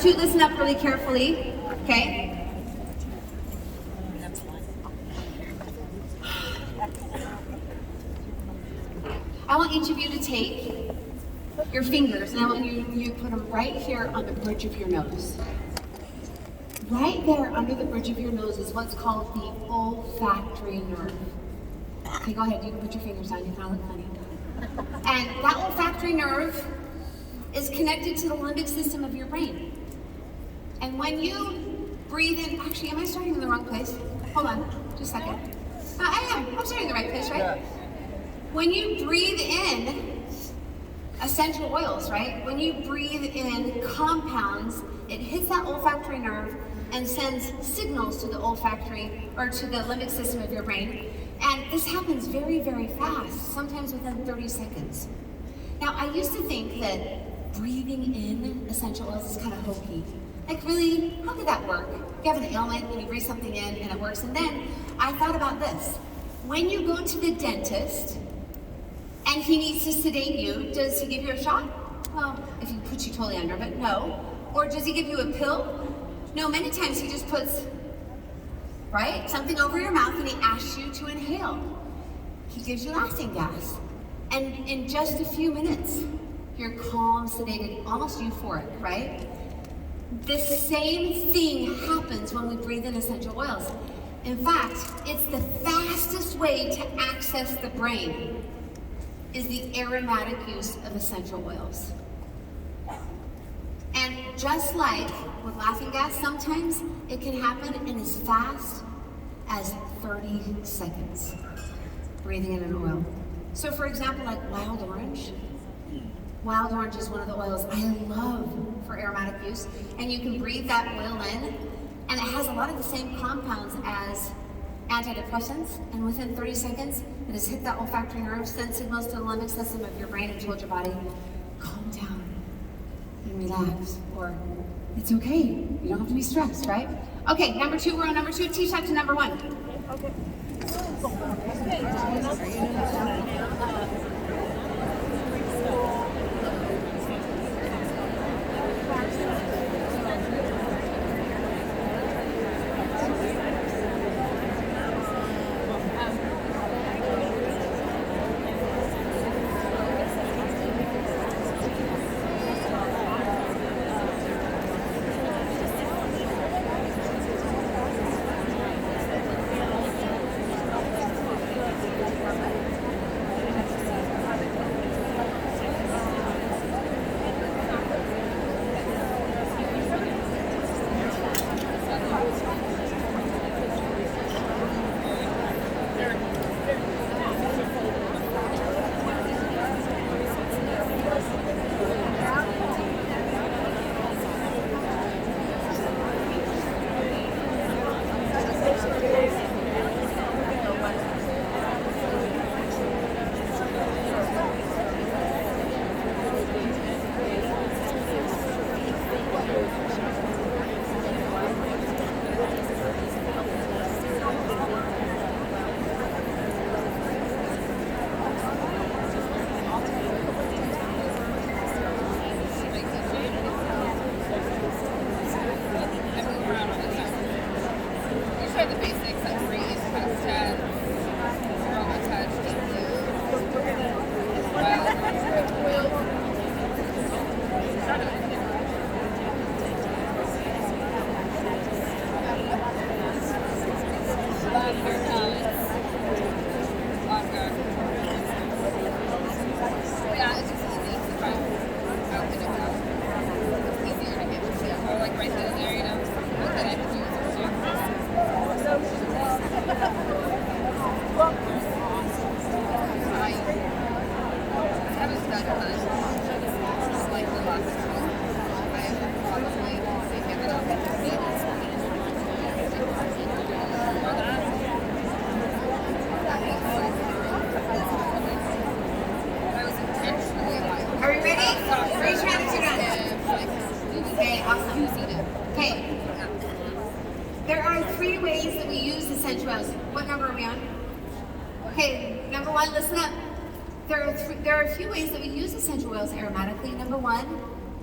two, listen up really carefully, okay? I want each of you to take your fingers and I want you to put them right here on the bridge of your nose. Right there under the bridge of your nose is what's called the olfactory nerve. Okay, go ahead, you can put your fingers down, you kind of look funny. And that olfactory nerve is connected to the limbic system of your brain. And when you breathe in, actually, am I starting in the wrong place? Hold on, just a second. No, I am, I'm starting in the right place, right? Yeah. When you breathe in essential oils, right? When you breathe in compounds, it hits that olfactory nerve and sends signals to the olfactory, or to the limbic system of your brain. And this happens very, very fast, sometimes within 30 seconds. Now, I used to think that breathing in essential oils is kind of hokey. Like, really, how could that work? You have an ailment and you breathe something in and it works. And then I thought about this. When you go to the dentist and he needs to sedate you, does he give you a shot? Well, if he puts you totally under, but no. Or does he give you a pill? No, many times he just puts, right, something over your mouth and he asks you to inhale. He gives you laughing gas. And in just a few minutes, you're calm, sedated, almost euphoric, right? The same thing happens when we breathe in essential oils. In fact, it's the fastest way to access the brain is the aromatic use of essential oils. And just like with laughing gas, sometimes it can happen in as fast as 30 seconds, breathing in an oil. So for example, like wild orange. Wild orange is one of the oils I love for aromatic use. And you can breathe that oil in, and it has a lot of the same compounds as antidepressants, and within 30 seconds, it has hit that olfactory nerve, sent signals to the limbic system of your brain and told your body, calm down and relax, or it's okay, you don't have to be stressed, right? Okay, number two, we're on number two, teach that to number one. Okay.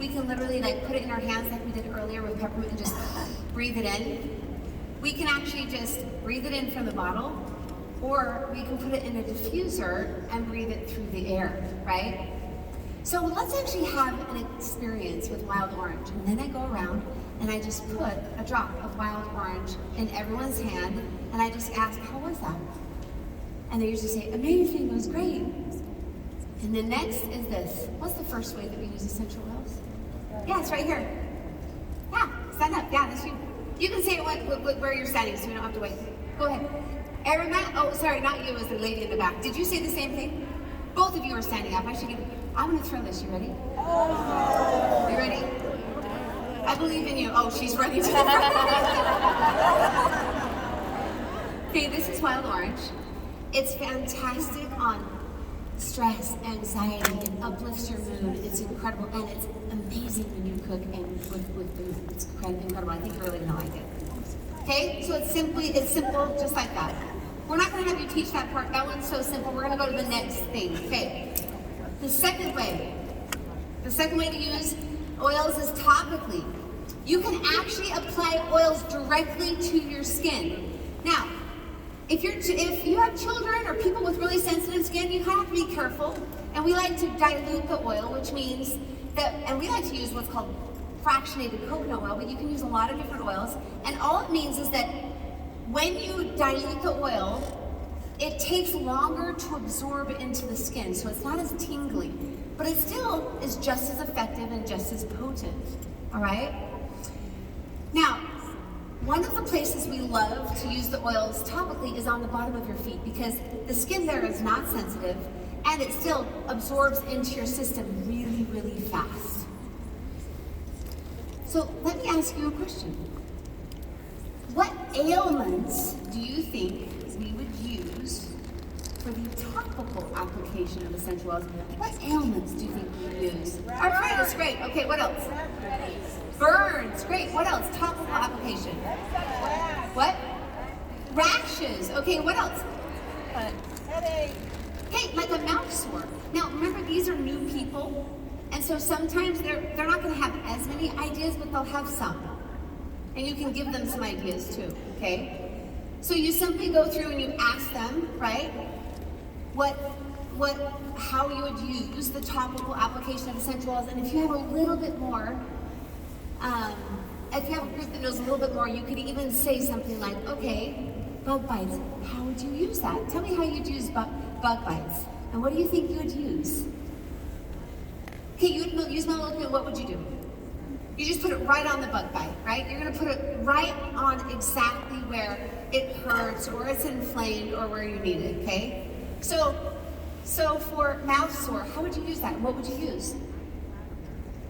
We can literally like put it in our hands like we did earlier with peppermint and just breathe it in. We can actually just breathe it in from the bottle, or we can put it in a diffuser and breathe it through the air, right? So let's actually have an experience with wild orange. And then I go around and I just put a drop of wild orange in everyone's hand, and I just ask, how was that? And they usually say, amazing, it was great. And the next is this. What's the first way that we use essential oils? Yeah, it's right here. Yeah, stand up. Yeah, that's you. You can say it where you're standing, so we don't have to wait. Go ahead. Everybody, oh, sorry, not you, it was the lady in the back. Did you say the same thing? Both of you are standing up. I'm gonna throw this. You ready? You ready? I believe in you. Oh, she's ready to. Okay, this is wild orange. It's fantastic on stress, anxiety, it uplifts your mood. It's incredible, and it's amazing when you cook and with food. It's incredible. I think you're really gonna like it. Okay, so it's simple, just like that. We're not gonna have you teach that part. That one's so simple. We're gonna go to the next thing. Okay, the second way to use oils is topically. You can actually apply oils directly to your skin. Now, if you have children or people with really sensitive skin, you kind of have to be careful. And we like to dilute the oil, which means that, and we like to use what's called fractionated coconut oil, but you can use a lot of different oils. And all it means is that when you dilute the oil, it takes longer to absorb into the skin, so it's not as tingly, but it still is just as effective and just as potent, all right? Now, one of the places we love to use the oils topically is on the bottom of your feet, because the skin there is not sensitive and it still absorbs into your system really, really fast. So let me ask you a question. What ailments do you think we would use for the topical application of essential oils? What ailments do you think we would use? Arthritis, great. Okay, what else? Burns, great. What else? Topical application. What? Rashes. Okay, what else? Headache. Okay, like a mouth sore. Now, remember, these are new people, and so sometimes they're not going to have as many ideas, but they'll have some. And you can give them some ideas too, okay? So you simply go through and you ask them, right, how you would use the topical application of essential oils. And if you have a little bit more, if you have a group that knows a little bit more, you could even say something like, okay, bug bites, how would you use that? Tell me how you'd use bug bites. And what do you think you would use? Okay, you smell a little bit, what would you do? You just put it right on the bug bite, right? You're gonna put it right on exactly where it hurts or it's inflamed or where you need it, okay? So for mouth sore, how would you use that? What would you use?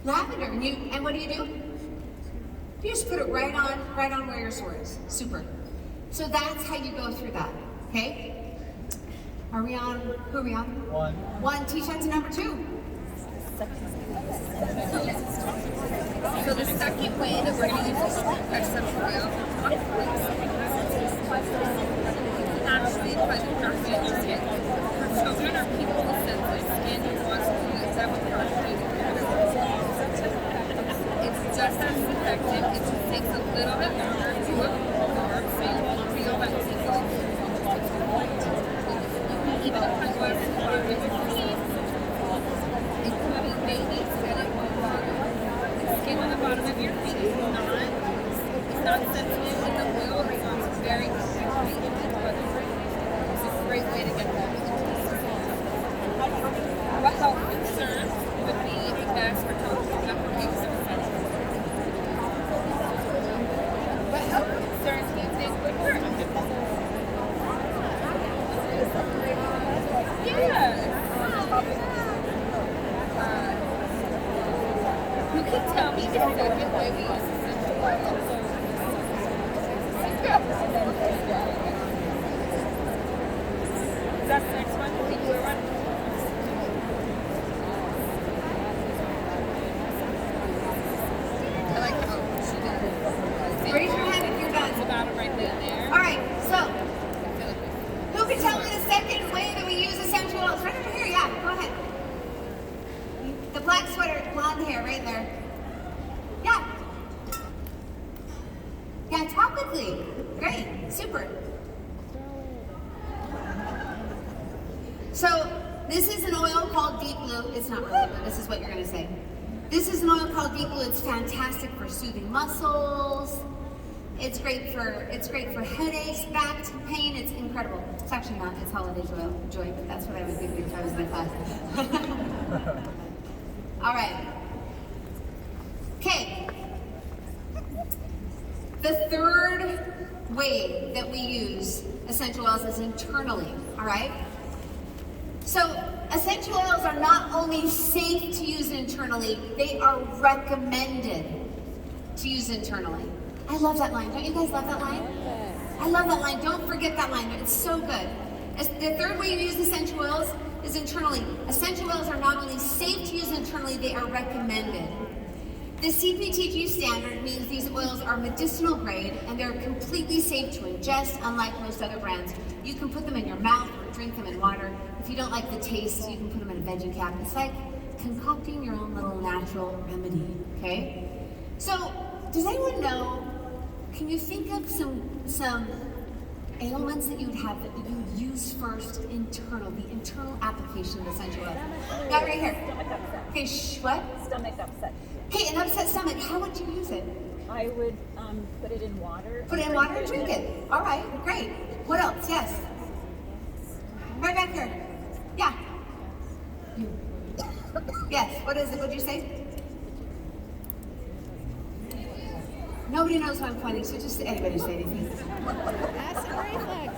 Lavender, and what do? You just put it right on where your sore is. Super. So that's how you go through that, okay? Who are we on? One. Teach us number 2. So the second way that we're going to use essential oil actually by the direction of your skin. For children or people with sensitive skin, you want to use that with fractionated coconut oil. It's just as effective. It just takes a little bit longer to absorb, so you won't feel that tingle. You can even apply oil to the bottom of your feet, including babies, and it won't bother the skin on the bottom of your feet. It's not sensitive, and the oil absorbs very quickly into the blood. It's a great way to get that into the system. What health concerns would be the best for topical application of essential oils? What health concerns do you think would hurt? Yes. Who can tell me the second way we use essential oils? That's the next one. I think we're on. I like how she did. Raise your hand if you're done. It's about it right there. All right, so who can tell me the second way that we use essential oils? Right over here, yeah, go ahead. The black sweater, blonde hair, right there. super. So this is an oil called Deep Blue. It's not really, but this is what you're gonna say. This is an oil called Deep Blue. It's fantastic for soothing muscles. It's great for headaches, back pain. It's incredible. It's actually not. It's holiday joy, but that's what I would think if I was in my class. All right. Okay. The third way that we use essential oils is internally. All right. So essential oils are not only safe to use internally, they are recommended to use internally. I love that line. Don't you guys love that line? I love that line. Don't forget that line. It's so good. The third way you use essential oils is internally. Essential oils are not only safe to use internally, they are recommended. The CPTG standard means these oils are medicinal grade and they're completely safe to ingest, unlike most other brands. You can put them in your mouth or drink them in water. If you don't like the taste, you can put them in a veggie cap. It's like concocting your own little natural remedy, okay? So, does anyone know, can you think of some ailments that you would have that you would use first the internal application of essential oil? Got it right here. Okay, what? Stomach upset. Okay, an upset stomach, how would you use it? I would put it in water. Put it in water and drink it. All right, great. What else? Yes. Right back here. Yeah. Yes, what is it? What'd you say? Nobody knows who I'm pointing, so just anybody say anything. Acid reflux.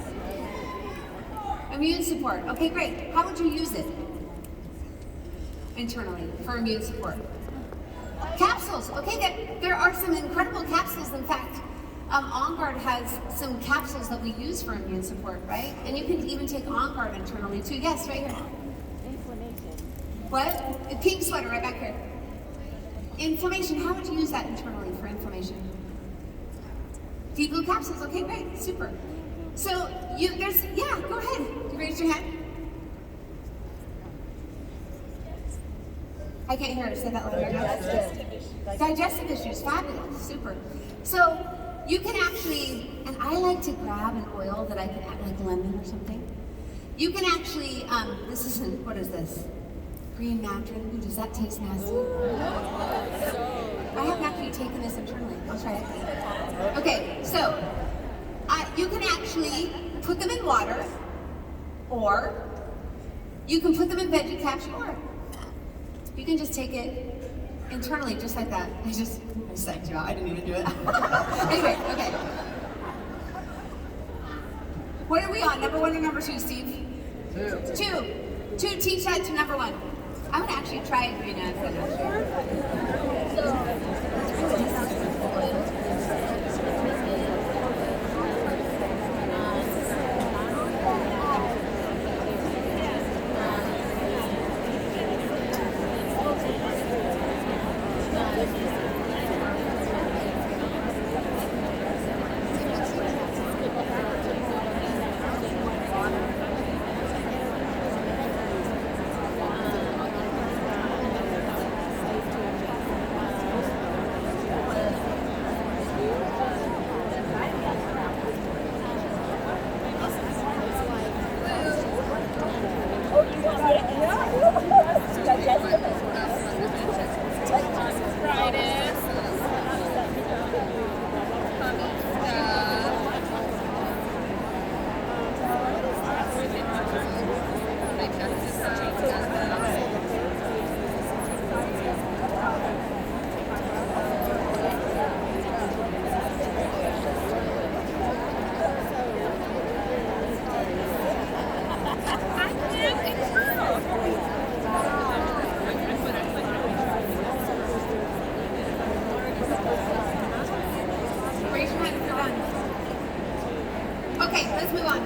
Immune support. Okay, great. How would you use it? Internally, for immune support. Capsules. Okay, there are some incredible capsules. In fact, On Guard has some capsules that we use for immune support, right? And you can even take On Guard internally too. Yes, right here. Inflammation. What? A pink sweater right back here. Inflammation. How would you use that internally for inflammation? Deep Blue capsules. Okay, great. Super. So go ahead. You raised your hand? I can't hear it. Say that louder. Digestive issues. Fabulous. Super. So you can actually, and I like to grab an oil that I can add, like lemon or something. You can actually, what is this? Green matron. Ooh, does that taste nasty? I haven't actually taken this internally. I'll try it. Okay, so you can actually put them in water, or you can put them in veggie caps, or you can just take it internally, just like that. I psyched you out. I didn't even do it. Anyway, okay. What are we on? Number 1 or number 2, Steve? 2. 2. Teach that to number 1. I'm gonna actually try it green acid. Okay, let's move on.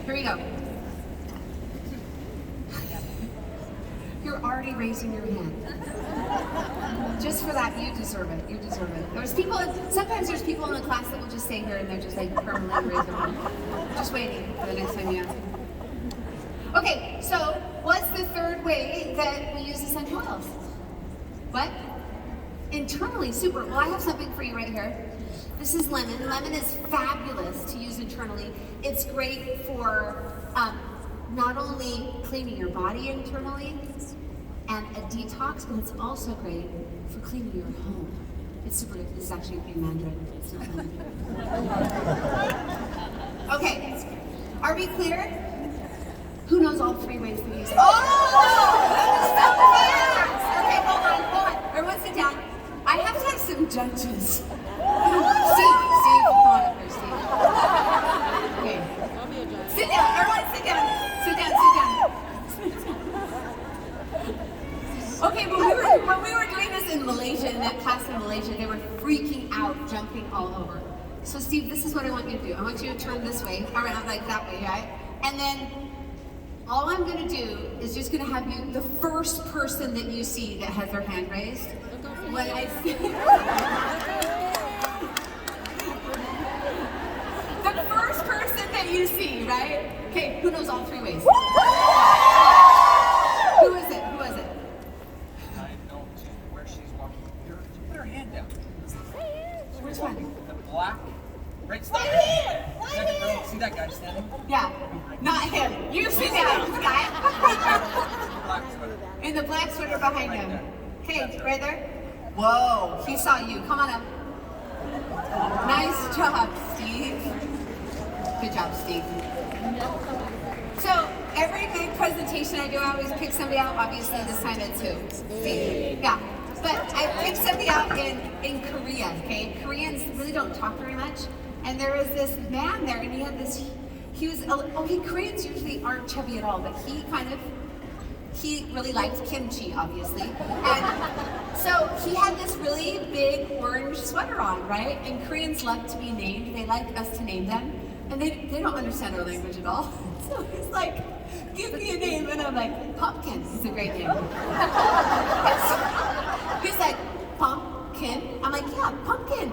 Here we go. You're already raising your hand. Just for that, you deserve it. You deserve it. Sometimes there's people in the class that will just stay here and they're just like permanently raise their hand. Just waiting for the next time you ask. Okay, so what's the third way that we use essential oils? What? Internally, super. Well, I have something for you right here. This is lemon. Lemon is fabulous to use internally. It's great for not only cleaning your body internally and a detox, but it's also great for cleaning your home. It's super good. This is actually in Mandarin. It's not lemon. Okay, are we clear? Who knows all 3 ways to use it? Oh! That was so fast! Okay, hold on. Everyone sit down. I have to have some judges. Steve, come on up here, Steve. Okay. Sit down, everyone sit down. Sit down. Okay, when we were doing this in Malaysia, in that class in Malaysia, they were freaking out, jumping all over. So Steve, this is what I want you to do. I want you to turn this way, around like that way, right? And then all I'm gonna do is just gonna have you, the first person that you see that has their hand raised, when I see the first person that you see, right? Okay, who knows all 3 ways? Who is it? I know where she's walking. Here, put her hand down. Which one? The black, right stop. Second row. See that guy standing? Yeah, not him. You sit down, guy. Black sweater. In the black sweater behind him. Okay, right there. Whoa, he saw you. Come on up. Nice job, Steve. Good job, Steve. So, every big presentation I do, I always pick somebody out. Obviously, this time it's who? Steve. Yeah. But I picked somebody out in Korea, okay? Koreans really don't talk very much. And there was this man there, and he had this, Koreans usually aren't chubby at all, but he really liked kimchi, obviously. And so he had this really big orange sweater on, right? And Koreans love to be named. They like us to name them. And they don't understand our language at all. So he's like, give me a name. And I'm like, Pumpkin is a great name. He's like, Pumpkin? I'm like, yeah, Pumpkin.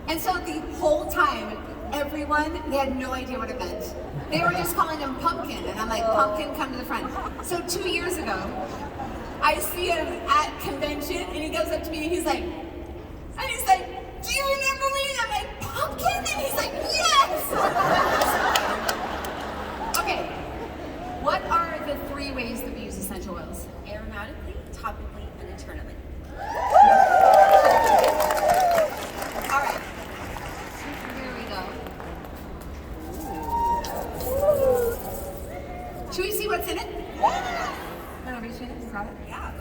And so the whole time, everyone, they had no idea what it meant. They were just calling him Pumpkin, and I'm like, Pumpkin, come to the front. So 2 years ago, I see him at convention, and he goes up to me, and he's like, do you remember me? And I'm like, Pumpkin? And he's like, yes! Okay, what are the 3 ways that we use essential oils? Aromatically, topically, and internally. All right, here we go. Should we see what's in it? Want to reach in and grab it? Yeah.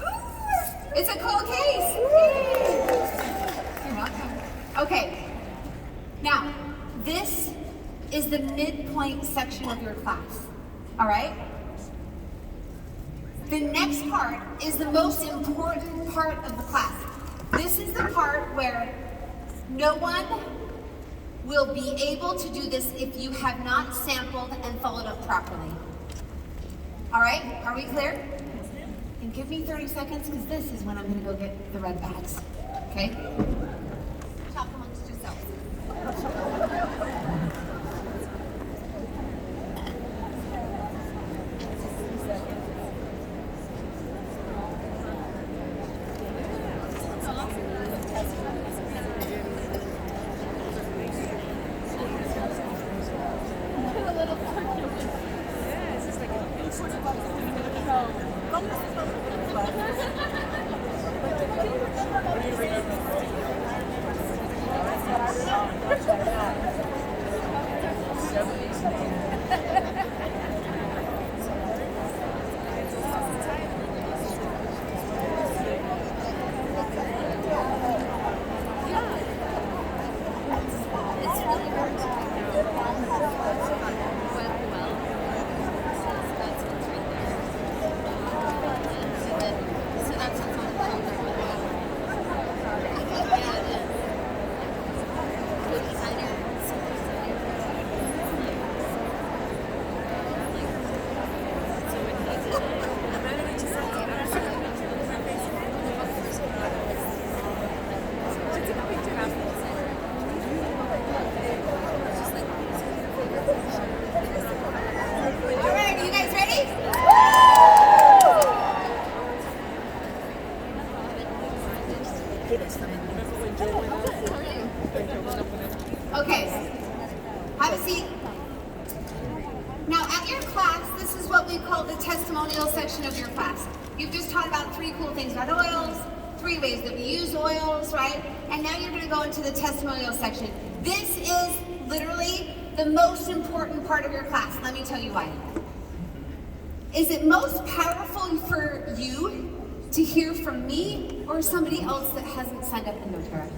It's a cool case. Yay. You're welcome. Okay. Now, this is the midpoint section of your class. All right? The next part is the most important part of the class. This is the part where no one will be able to do this if you have not sampled and followed up properly. All right, are we clear? And give me 30 seconds because this is when I'm gonna go get the red bags, okay? Talk amongst yourselves. Okay, have a seat. Now at your class, this is what we call the testimonial section of your class. You've just taught about 3 cool things about oils, 3 ways that we use oils, right? And now you're gonna go into the testimonial section. This is literally the most important part of your class. Let me tell you why. Is it most powerful for you to hear from me or somebody else that hasn't signed up in doTERRA?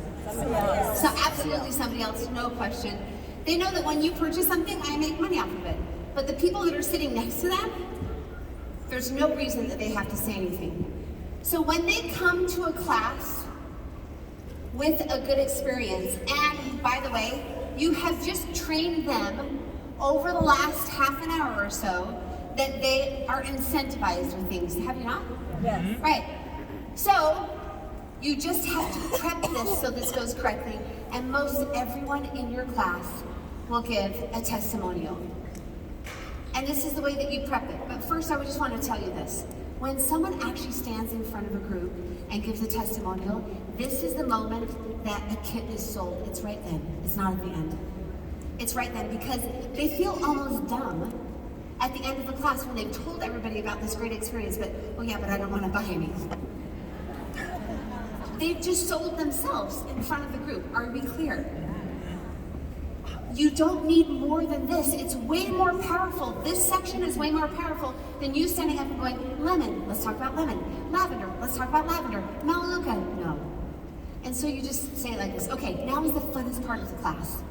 So absolutely somebody else, no question. They know that when you purchase something, I make money off of it. But the people that are sitting next to them, there's no reason that they have to say anything. So when they come to a class with a good experience, and by the way, you have just trained them over the last half an hour or so that they are incentivized with things, have you not? Yes. Right. So you just have to prep this so this goes correctly, and most everyone in your class will give a testimonial. And this is the way that you prep it. But first, I would just want to tell you this. When someone actually stands in front of a group and gives a testimonial, this is the moment that a kit is sold. It's right then. It's not at the end. It's right then, because they feel almost dumb at the end of the class when they've told everybody about this great experience, but, oh yeah, but I don't want to buy any. They've just sold themselves in front of the group. Are we clear? You don't need more than this. It's way more powerful. This section is way more powerful than you standing up and going, lemon, let's talk about lemon. Lavender, let's talk about lavender. Melaleuca, no. And so you just say it like this. Okay, now is the funnest part of the class.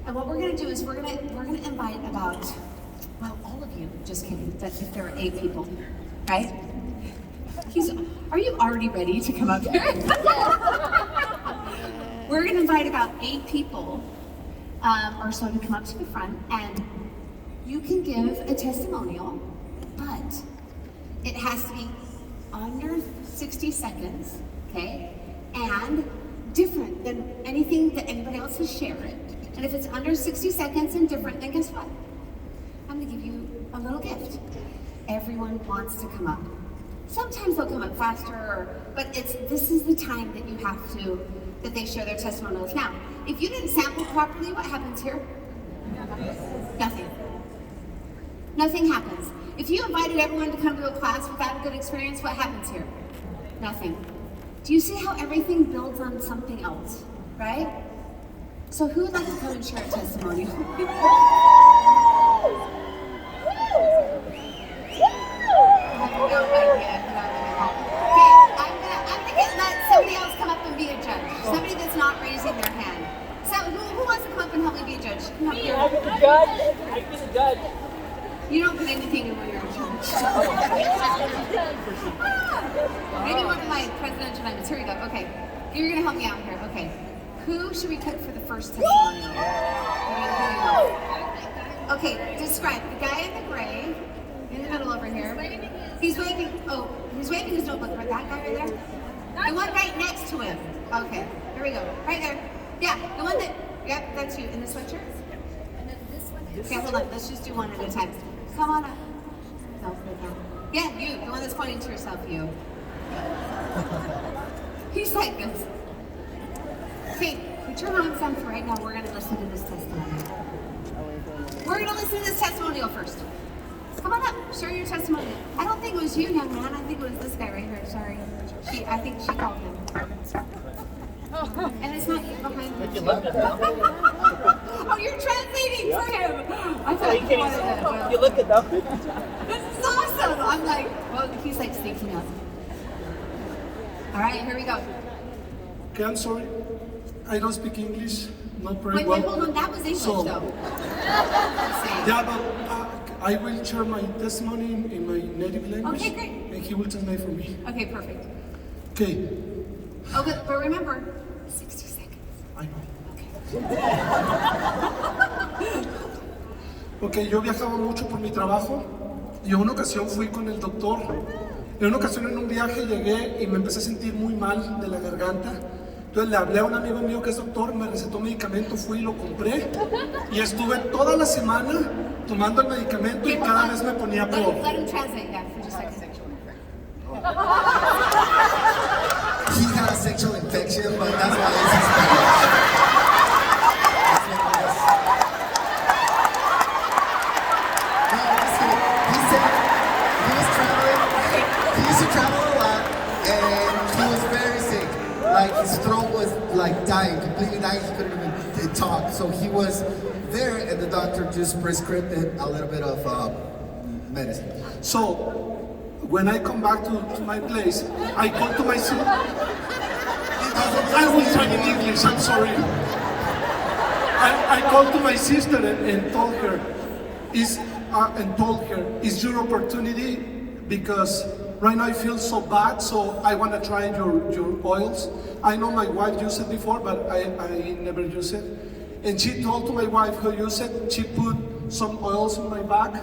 And what we're gonna do is we're gonna invite about, well, all of you, just kidding, but if there are 8 people, right? Are you already ready to come up here? We're gonna invite about 8 people or so to come up to the front, and you can give a testimonial, but it has to be under 60 seconds, okay? And different than anything that anybody else has shared. And if it's under 60 seconds and different, then guess what? I'm gonna give you a little gift. Everyone wants to come up. Sometimes they'll come up faster, but this is the time that you have to, that they share their testimonials. Now, if you didn't sample properly, what happens here? Nothing. Nothing happens. If you invited everyone to come to a class without a good experience, what happens here? Nothing. Do you see how everything builds on something else, right? So who would like to come and share a testimony? Somebody else come up and be a judge. Somebody that's not raising their hand. So who wants to come up and help me be a judge? Come up here. I can be a judge. I can be a judge. You don't put anything in when you're a judge. Maybe one of my presidential diamonds. Here we go. Okay. You're gonna help me out here. Okay. Who should we pick for the first testimonial? Okay, describe the guy in the gray, in the middle over here. He's waving. Oh, he's waving his notebook. Right, that guy right there. The one right next to him. Okay, here we go. Right there. Yeah, the one that. Yep, that's you in the sweatshirt. And then this one. Okay, hold on. Let's just do one at a time. Come on up. No, yeah, you. The one that's pointing to yourself. You. He's like this. Okay, put your hands down for right now. We're gonna listen to this testimonial. We're gonna listen to this testimonial first. Come on up, share your testimonial. I don't think it was you, young man. I think it was this guy right here. Sorry. I think she called him. And it's not you behind him. Oh, you're translating for him. I thought you wanted to. You look at them. This is awesome. I'm like, well, he's like sneaking up. All right, here we go. Okay, I'm sorry. I don't speak English, not very Wait, well. hold on. That was English, So- though. Yeah, but I will share my testimony in my native language. Okay, great. And he will translate for me. Okay, perfect. Okay, Oh, but remember, 60 seconds. I know. Okay. Ok, yo viajaba mucho por mi trabajo y en una ocasión fui con el doctor. En una ocasión en un viaje llegué y me empecé a sentir muy mal de la garganta. Entonces le hablé a un amigo mío que es doctor, me recetó medicamento, fui y lo compré. Y estuve toda la semana tomando el medicamento y cada vez me ponía peor. Let him translate that for just a second. He had a sexual infection, but that's why it's like his throat was like dying, completely dying. He couldn't even talk. So he was there, and the doctor just prescribed him a little bit of medicine. So when I come back to my place, I call to my sister. I will try in English, I'm sorry. I called to my sister and told her, it's your opportunity, because right now I feel so bad, so I want to try your oils. I know my wife used it before, but I never used it. And she told to my wife how to use it. She put some oils in my back,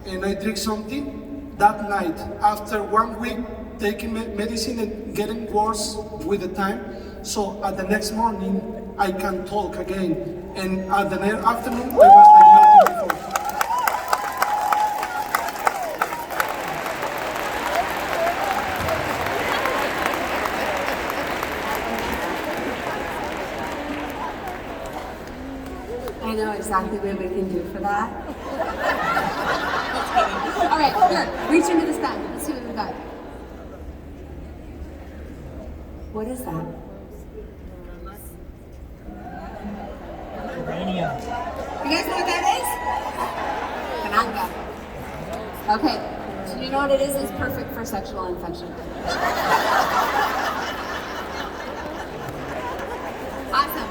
and I drink something. That night, after 1 week taking medicine and getting worse with the time, so at the next morning, I can talk again. And at the afternoon, I was like nothing before. I know exactly what we can do for that. All right, here, reach into this bag. Let's see what we got. What is that? You guys know what that is? Cananga. Okay, so you know what it is? It's perfect for sexual infection. Awesome.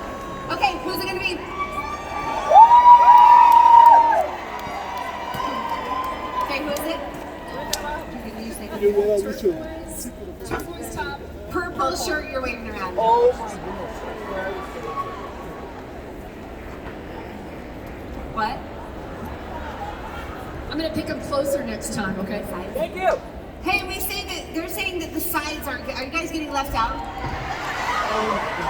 Okay, who's it gonna be? Okay, who is it? Turquoise top. Purple shirt you're waving around. What? I'm gonna pick them closer next time, okay? Thank you. Hey, they're saying that the sides are you guys getting left out?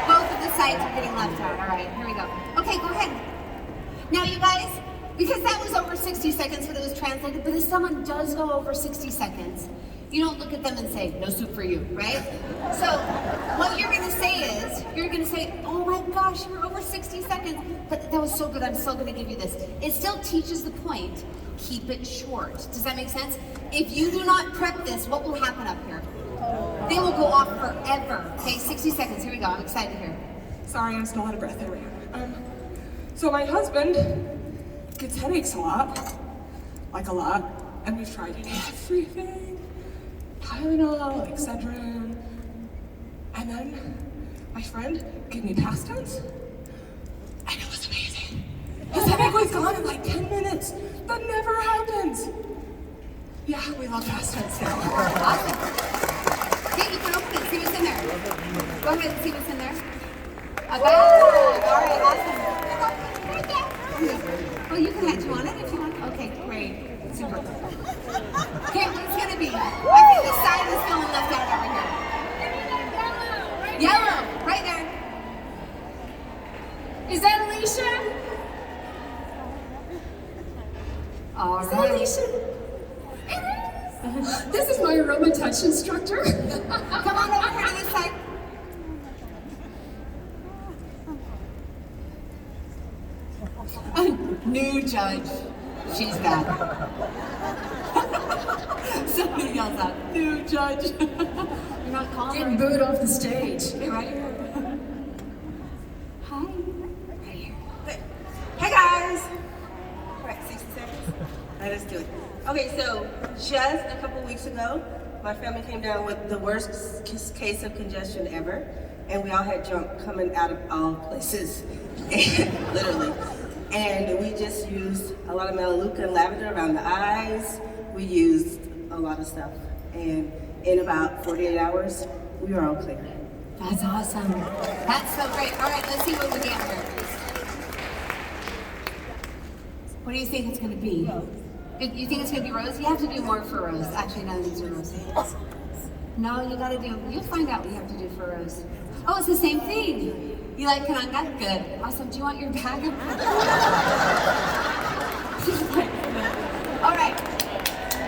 Both of the sides are getting left out. All right, here we go. Okay, go ahead. Now you guys, because that was over 60 seconds when it was translated, but if someone does go over 60 seconds, you don't look at them and say, no soup for you, right? So what you're gonna say is, you're gonna say, oh my gosh, you're over 60 seconds, but that was so good, I'm still gonna give you this. It still teaches the point, keep it short. Does that make sense? If you do not prep this, what will happen up here? They will go off forever. Okay, 60 seconds, here we go, I'm excited here. Sorry, I'm still out of breath. There we go. So my husband gets headaches a lot, like a lot, and we've tried everything. Tylenol, Excedrin, and then my friend gave me Pastons, and it was amazing. His headache was gone in like 10 minutes. That never happens. Yeah, we love Pastons now. Awesome. Okay, you can open it, see what's in there. Go ahead and see what's in there. Okay, all right, awesome. Well, you can do you want it if you want. Okay, great, super. Okay, what's it gonna be? I think this side is feeling left out over here. Yellow, right there. Is that Alicia? All Is that right. Alicia? It is. This is my aroma touch instructor. Come on over here to this side. New judge. She's bad. Somebody yells out, new judge. You're not calling Getting her. booed off the stage. Hey, right here. Hi. Right here. Hey guys! Right, 60 seconds? Alright, let's do it. Okay, so just a couple weeks ago, my family came down with the worst case of congestion ever, and we all had junk coming out of all places, literally. And we just used a lot of Melaleuca and lavender around the eyes. We used a lot of stuff, and in about 48 hours, we were all clear. That's awesome. That's so great. All right, let's see what we get here. What do you think it's going to be? You think it's going to be rose? You have to do more for rose. Actually, none of these are rose. No, you got to do, you'll find out what you have to do for rose. Oh, it's the same thing. You like Kananga? Good. Awesome. Do you want your bag? All right.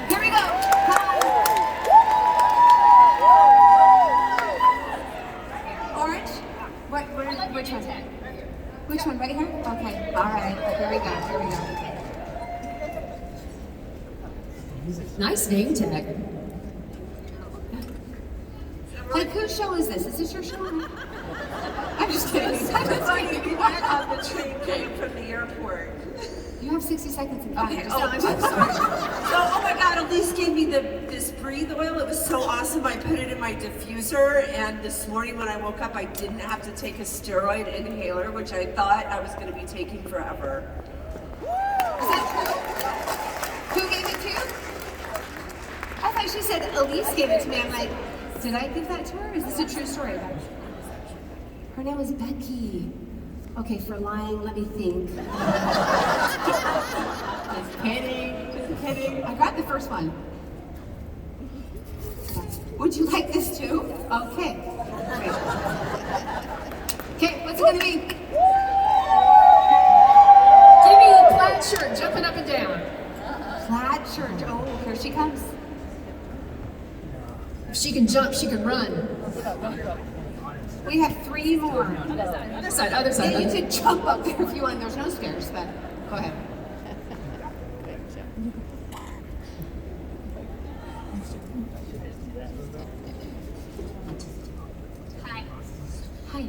Here we go. Orange? Which one? Which one? Right here? Okay. All right. Here we go. Here we go. Nice name tag. Like, whose show is this? Is this your show? I'm just kidding. I'm just kidding. We went on the train came from the airport. You have 60 seconds and Okay, I'm sorry. So, oh my God, Allyse gave me this breathe oil. It was so awesome. I put it in my diffuser, and this morning when I woke up, I didn't have to take a steroid inhaler, which I thought I was going to be taking forever. Is that true? Who gave it to you? I thought she said Allyse gave it to me. I'm like, did I give that to her? Is this a true story? Her name was Becky. Okay, for lying, let me think. Just kidding, just kidding. I got the first one. Would you like this too? Okay. Great. Okay, what's it gonna be? Jimmy, plaid shirt, jumping up and down. Plaid shirt. Oh, here she comes. If she can jump, she can run. We have 3 more. Other side, other side. Yeah, you could jump up there if you want. There's no stairs, but go ahead. Hi. Hi.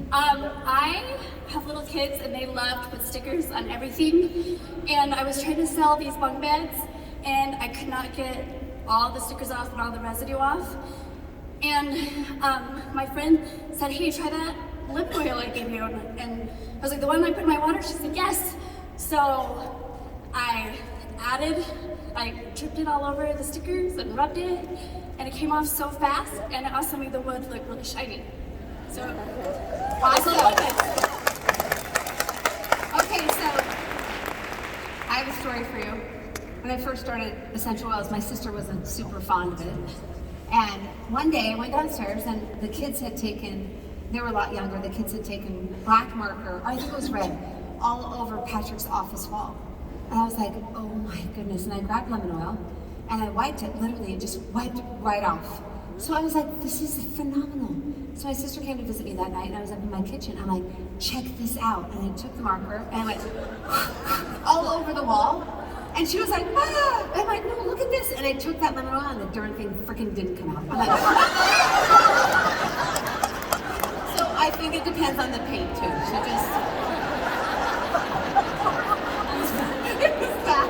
I have little kids and they love to put stickers on everything. And I was trying to sell these bunk beds and I could not get all the stickers off and all the residue off. And my friend said, hey, try that lip oil I gave you. And I was like, the one I put in my water? She said, yes. So I dripped it all over the stickers and rubbed it, and it came off so fast, and it also made the wood look really shiny. So, Awesome. Okay, so I have a story for you. When I first started essential oils, my sister wasn't super fond of it. And one day I went downstairs and the kids had taken, they were a lot younger, the kids had taken black marker, or I think it was red, all over Patrick's office wall. And I was like, oh my goodness. And I grabbed lemon oil and I wiped it, literally, it just wiped right off. So I was like, this is phenomenal. So my sister came to visit me that night and I was up in my kitchen. I'm like, check this out. And I took the marker and I went all over the wall. And she was like, ah! And I'm like, no, look at this. And I took that lemon oil and the darn thing freaking didn't come out. I'm like, so I think it depends on the paint too. She just, it was bad.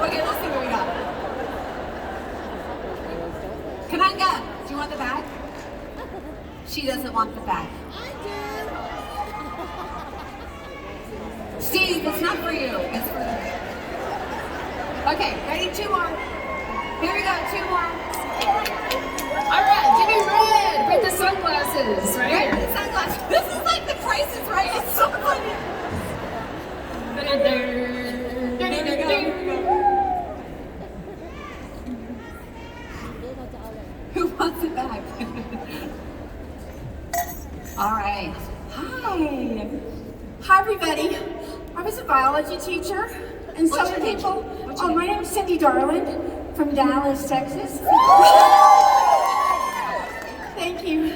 Okay, let's see what we got. Kananga, do you want the bag? She doesn't want the bag. Steve, it's not for you. It's for her. Okay, ready? 2 more. Here we go, 2 more. All right, give me red with the sunglasses, right? Red with the sunglasses. This is like the Price is Right. It's so funny. Who wants it back? All right. Hi. hi everybody. I was a biology teacher, and What's some your name? people, What's your my name is Cindy Darland from Dallas, Texas. Thank you.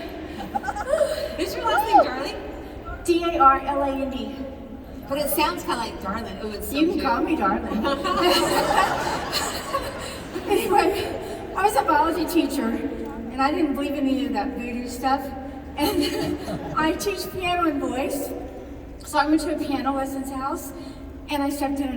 Is your last name Darling? D-A-R-L-A-N-D. But it sounds kind of like Darling. Oh, it's so You can cute. call me darling. Anyway, I was a biology teacher, and I didn't believe in any of that voodoo stuff. And I teach piano and voice, so I went to a piano lessons house, and I stepped in